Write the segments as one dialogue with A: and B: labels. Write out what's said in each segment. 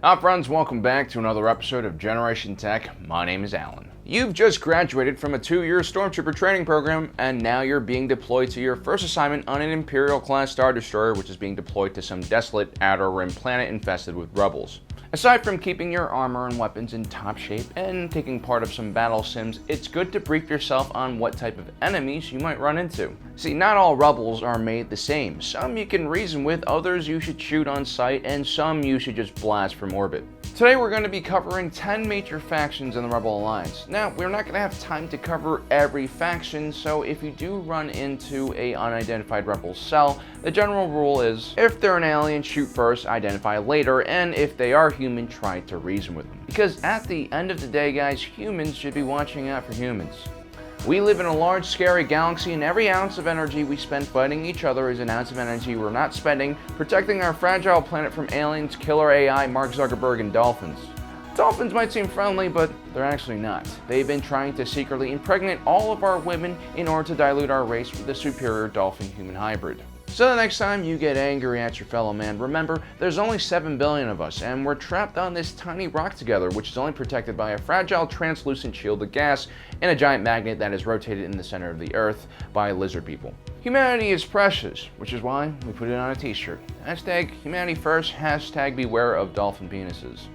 A: Hi friends, welcome back to another episode of Generation Tech. My name is Alan. You've just graduated from a 2-year Stormtrooper training program, and now you're being deployed to your first assignment on an Imperial-class Star Destroyer, which is being deployed to some desolate outer rim planet infested with rebels. Aside from keeping your armor and weapons in top shape and taking part of some battle sims, it's good to brief yourself on what type of enemies you might run into. See, not all rebels are made the same. Some you can reason with, others you should shoot on sight, and some you should just blast from orbit. Today we're going to be covering 10 major factions in the Rebel Alliance. Now, we're not going to have time to cover every faction, so if you do run into an unidentified rebel cell, the general rule is, if they're an alien, shoot first, identify later, and if they are human, try to reason with them. Because at the end of the day, guys, humans should be watching out for humans. We live in a large, scary galaxy, and every ounce of energy we spend fighting each other is an ounce of energy we're not spending protecting our fragile planet from aliens, killer AI, Mark Zuckerberg, and dolphins. Dolphins might seem friendly, but they're actually not. They've been trying to secretly impregnate all of our women in order to dilute our race with a superior dolphin-human hybrid. So the next time you get angry at your fellow man, remember, there's only 7 billion of us, and we're trapped on this tiny rock together, which is only protected by a fragile, translucent shield of gas and a giant magnet that is rotated in the center of the Earth by lizard people. Humanity is precious, which is why we put it on a t-shirt. Hashtag humanity first, hashtag beware of dolphin penises.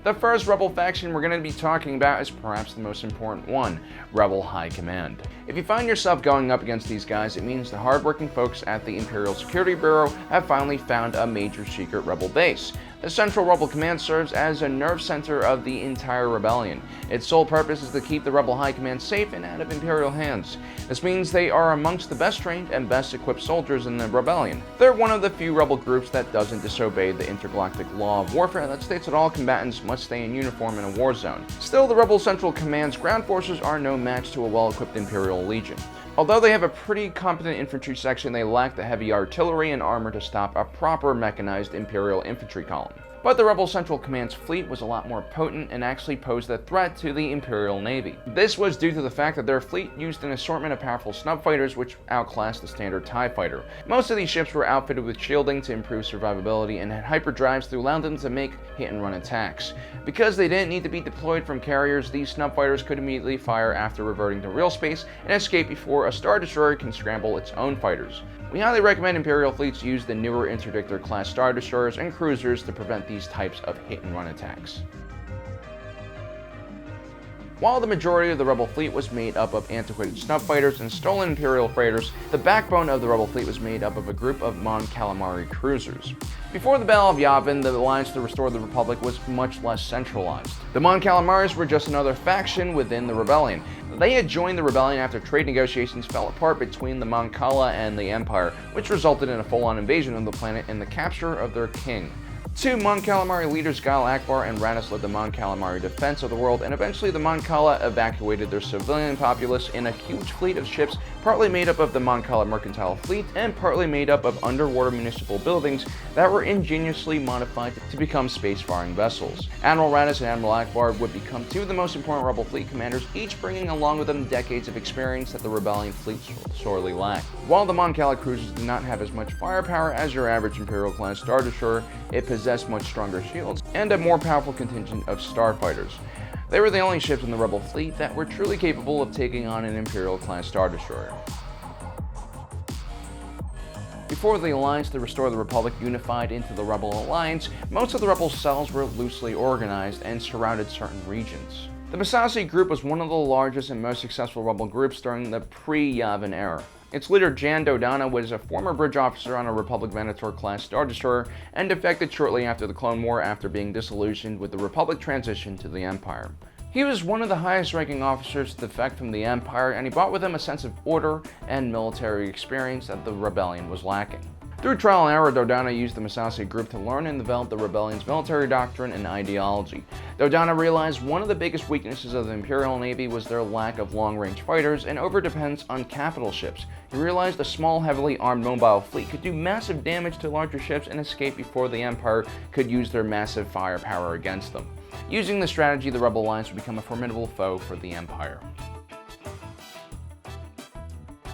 A: The first Rebel faction we're going to be talking about is perhaps the most important one, Rebel High Command. If you find yourself going up against these guys, it means the hardworking folks at the Imperial Security Bureau have finally found a major secret Rebel base. The Central Rebel Command serves as a nerve center of the entire rebellion. Its sole purpose is to keep the Rebel High Command safe and out of Imperial hands. This means they are amongst the best trained and best equipped soldiers in the rebellion. They're one of the few rebel groups that doesn't disobey the intergalactic law of warfare that states that all combatants must stay in uniform in a war zone. Still, the Rebel Central Command's ground forces are no match to a well-equipped Imperial Legion. Although they have a pretty competent infantry section, they lack the heavy artillery and armor to stop a proper mechanized Imperial infantry column. But the Rebel Central Command's fleet was a lot more potent and actually posed a threat to the Imperial Navy. This was due to the fact that their fleet used an assortment of powerful snub fighters which outclassed the standard TIE fighter. Most of these ships were outfitted with shielding to improve survivability and had hyperdrives to allow them to make hit-and-run attacks. Because they didn't need to be deployed from carriers, these snub fighters could immediately fire after reverting to real space and escape before a Star Destroyer can scramble its own fighters. We highly recommend Imperial fleets use the newer Interdictor-class Star Destroyers and cruisers to prevent these types of hit-and-run attacks. While the majority of the Rebel fleet was made up of antiquated snub fighters and stolen Imperial freighters, the backbone of the Rebel fleet was made up of a group of Mon Calamari cruisers. Before the Battle of Yavin, the alliance to restore the Republic was much less centralized. The Mon Calamaris were just another faction within the rebellion. They had joined the rebellion after trade negotiations fell apart between the Mon Cala and the Empire, which resulted in a full-on invasion of the planet and the capture of their king. Two Mon Calamari leaders, Gal Akbar and Ranis, led the Mon Calamari defense of the world, and eventually the Mon Cala evacuated their civilian populace in a huge fleet of ships, partly made up of the Mon Cala mercantile fleet and partly made up of underwater municipal buildings that were ingeniously modified to become space-faring vessels. Admiral Ranis and Admiral Akbar would become two of the most important Rebel fleet commanders, each bringing along with them decades of experience that the rebellion fleet sorely lacked. While the Mon Cala cruisers did not have as much firepower as your average Imperial-class Star Destroyer, it possessed much stronger shields and a more powerful contingent of starfighters. They were the only ships in the Rebel fleet that were truly capable of taking on an Imperial-class Star Destroyer. Before the Alliance to restore the Republic unified into the Rebel Alliance, most of the Rebel cells were loosely organized and surrounded certain regions. The Masazi Group was one of the largest and most successful Rebel groups during the pre-Yavin era. Its leader, Jan Dodana, was a former bridge officer on a Republic Venator-class Star Destroyer and defected shortly after the Clone War after being disillusioned with the Republic transition to the Empire. He was one of the highest-ranking officers to defect from the Empire, and he brought with him a sense of order and military experience that the rebellion was lacking. Through trial and error, Dodana used the Masazi Group to learn and develop the rebellion's military doctrine and ideology. Dodana realized one of the biggest weaknesses of the Imperial Navy was their lack of long-range fighters and overdependence on capital ships. He realized a small, heavily armed mobile fleet could do massive damage to larger ships and escape before the Empire could use their massive firepower against them. Using this strategy, the Rebel Alliance would become a formidable foe for the Empire.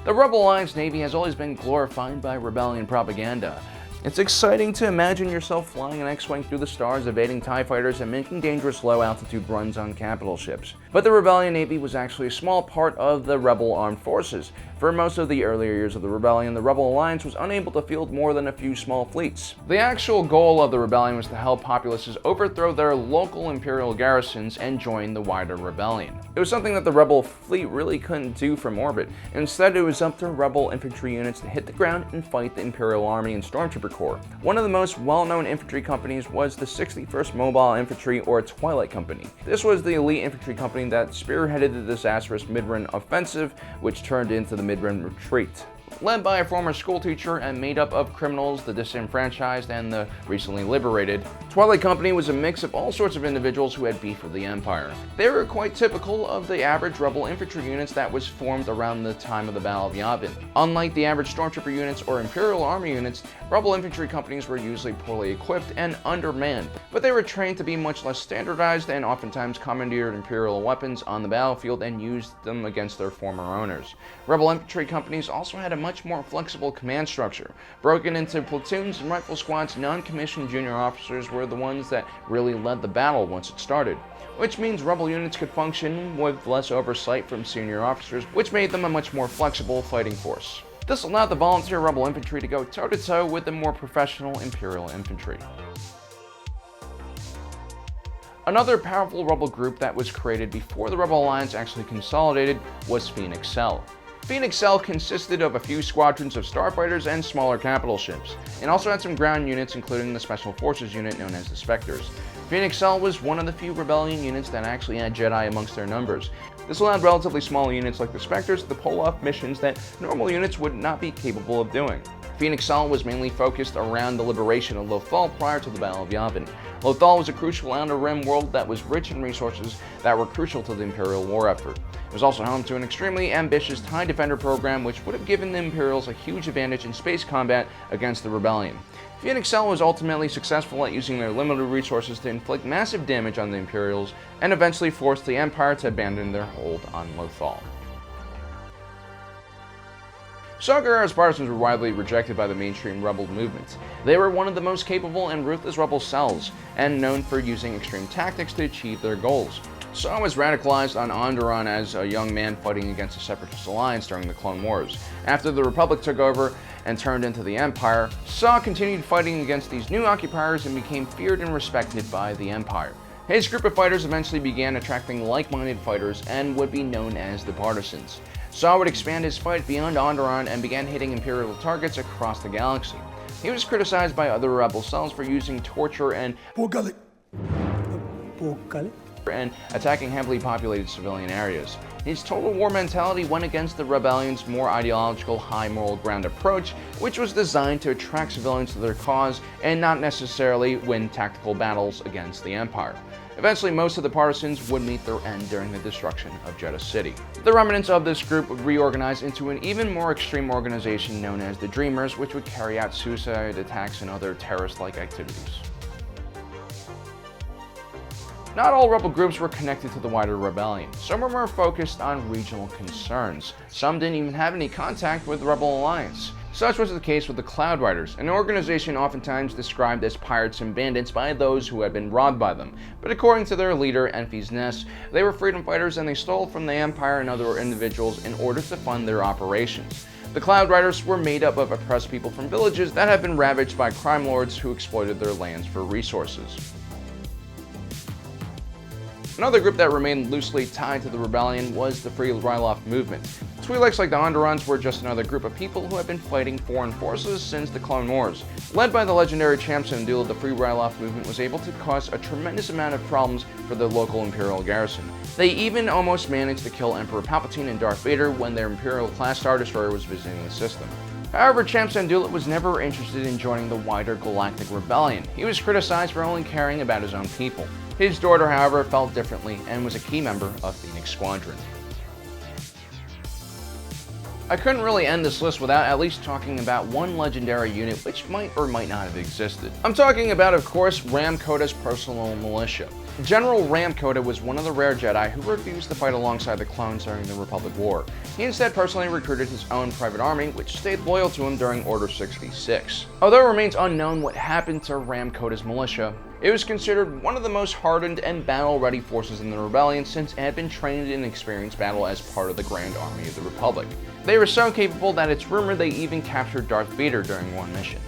A: The Rebel Alliance Navy has always been glorified by rebellion propaganda. It's exciting to imagine yourself flying an X-Wing through the stars, evading TIE fighters, and making dangerous low-altitude runs on capital ships. But the Rebellion Navy was actually a small part of the Rebel Armed Forces. For most of the earlier years of the Rebellion, the Rebel Alliance was unable to field more than a few small fleets. The actual goal of the Rebellion was to help populaces overthrow their local Imperial garrisons and join the wider Rebellion. It was something that the Rebel fleet really couldn't do from orbit. Instead, it was up to Rebel infantry units to hit the ground and fight the Imperial Army and Stormtrooper Corps. One of the most well-known infantry companies was the 61st Mobile Infantry, or Twilight Company. This was the elite infantry company that spearheaded the disastrous Mid-Rim offensive, which turned into the Mid-Rim retreat. Led by a former schoolteacher and made up of criminals, the disenfranchised, and the recently liberated, Twilight Company was a mix of all sorts of individuals who had beef with the Empire. They were quite typical of the average Rebel infantry units that was formed around the time of the Battle of Yavin. Unlike the average Stormtrooper units or Imperial Army units, Rebel infantry companies were usually poorly equipped and undermanned, but they were trained to be much less standardized and oftentimes commandeered Imperial weapons on the battlefield and used them against their former owners. Rebel infantry companies also had a much more flexible command structure. Broken into platoons and rifle squads, non-commissioned junior officers were the ones that really led the battle once it started, which means Rebel units could function with less oversight from senior officers, which made them a much more flexible fighting force. This allowed the volunteer Rebel infantry to go toe-to-toe with the more professional Imperial infantry. Another powerful Rebel group that was created before the Rebel Alliance actually consolidated was Phoenix Cell. Phoenix Cell consisted of a few squadrons of starfighters and smaller capital ships, and also had some ground units including the Special Forces unit known as the Spectres. Phoenix Cell was one of the few Rebellion units that actually had Jedi amongst their numbers. This allowed relatively small units like the Spectres to pull off missions that normal units would not be capable of doing. Phoenix Cell was mainly focused around the liberation of Lothal prior to the Battle of Yavin. Lothal was a crucial Outer Rim world that was rich in resources that were crucial to the Imperial war effort. It was also home to an extremely ambitious TIE Defender program, which would have given the Imperials a huge advantage in space combat against the Rebellion. Phoenix Cell was ultimately successful at using their limited resources to inflict massive damage on the Imperials, and eventually forced the Empire to abandon their hold on Lothal. Saw Gerrera's partisans were widely rejected by the mainstream Rebel movement. They were one of the most capable and ruthless Rebel cells, and known for using extreme tactics to achieve their goals. Saw was radicalized on Onderon as a young man fighting against the Separatist Alliance during the Clone Wars. After the Republic took over and turned into the Empire, Saw continued fighting against these new occupiers and became feared and respected by the Empire. His group of fighters eventually began attracting like-minded fighters and would be known as the Partisans. Saw would expand his fight beyond Onderon and began hitting Imperial targets across the galaxy. He was criticized by other Rebel cells for using torture and attacking heavily populated civilian areas. His total war mentality went against the Rebellion's more ideological, high moral ground approach, which was designed to attract civilians to their cause and not necessarily win tactical battles against the Empire. Eventually, most of the Partisans would meet their end during the destruction of Jedha City. The remnants of this group would reorganize into an even more extreme organization known as the Dreamers, which would carry out suicide attacks and other terrorist-like activities. Not all Rebel groups were connected to the wider Rebellion. Some were more focused on regional concerns. Some didn't even have any contact with the Rebel Alliance. Such was the case with the Cloud Riders, an organization oftentimes described as pirates and bandits by those who had been robbed by them. But according to their leader, Enfys Nest, they were freedom fighters and they stole from the Empire and other individuals in order to fund their operations. The Cloud Riders were made up of oppressed people from villages that had been ravaged by crime lords who exploited their lands for resources. Another group that remained loosely tied to the rebellion was the Free Ryloth movement. Twi'leks like the Onderons were just another group of people who had been fighting foreign forces since the Clone Wars. Led by the legendary Cham Syndulla, the Free Ryloth movement was able to cause a tremendous amount of problems for the local Imperial garrison. They even almost managed to kill Emperor Palpatine and Darth Vader when their Imperial-class Star Destroyer was visiting the system. However, Cham Syndulla was never interested in joining the wider Galactic Rebellion. He was criticized for only caring about his own people. His daughter, however, felt differently and was a key member of Phoenix Squadron. I couldn't really end this list without at least talking about one legendary unit which might or might not have existed. I'm talking about, of course, Ram Kota's personal militia. General Ramcoda was one of the rare Jedi who refused to fight alongside the clones during the Republic War. He instead personally recruited his own private army, which stayed loyal to him during Order 66. Although it remains unknown what happened to Ramcoda's militia, it was considered one of the most hardened and battle-ready forces in the rebellion since it had been trained in experienced battle as part of the Grand Army of the Republic. They were so capable that it's rumored they even captured Darth Vader during one mission.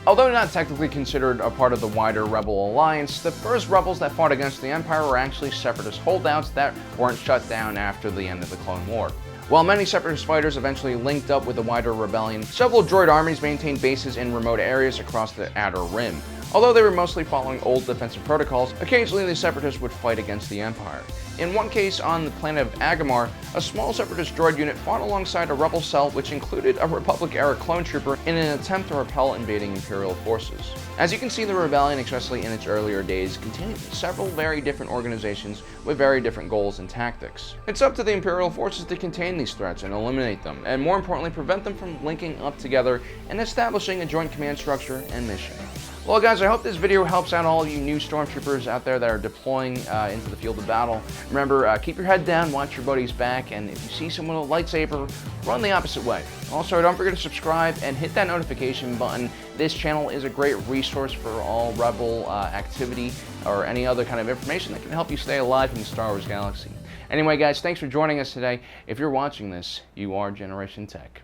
A: Although not technically considered a part of the wider Rebel Alliance, the first rebels that fought against the Empire were actually Separatist holdouts that weren't shut down after the end of the Clone War. While many Separatist fighters eventually linked up with the wider rebellion, several droid armies maintained bases in remote areas across the Outer Rim. Although they were mostly following old defensive protocols, occasionally the Separatists would fight against the Empire. In one case on the planet of Agamar, a small Separatist droid unit fought alongside a rebel cell which included a Republic-era clone trooper in an attempt to repel invading Imperial forces. As you can see, the rebellion, especially in its earlier days, contained several very different organizations with very different goals and tactics. It's up to the Imperial forces to contain these threats and eliminate them, and more importantly, prevent them from linking up together and establishing a joint command structure and mission. Well guys, I hope this video helps out all of you new stormtroopers out there that are deploying into the field of battle. Remember, keep your head down, watch your buddies back, and if you see someone with a lightsaber, run the opposite way. Also, don't forget to subscribe and hit that notification button. This channel is a great resource for all Rebel activity or any other kind of information that can help you stay alive in the Star Wars galaxy. Anyway guys, thanks for joining us today. If you're watching this, you are Generation Tech.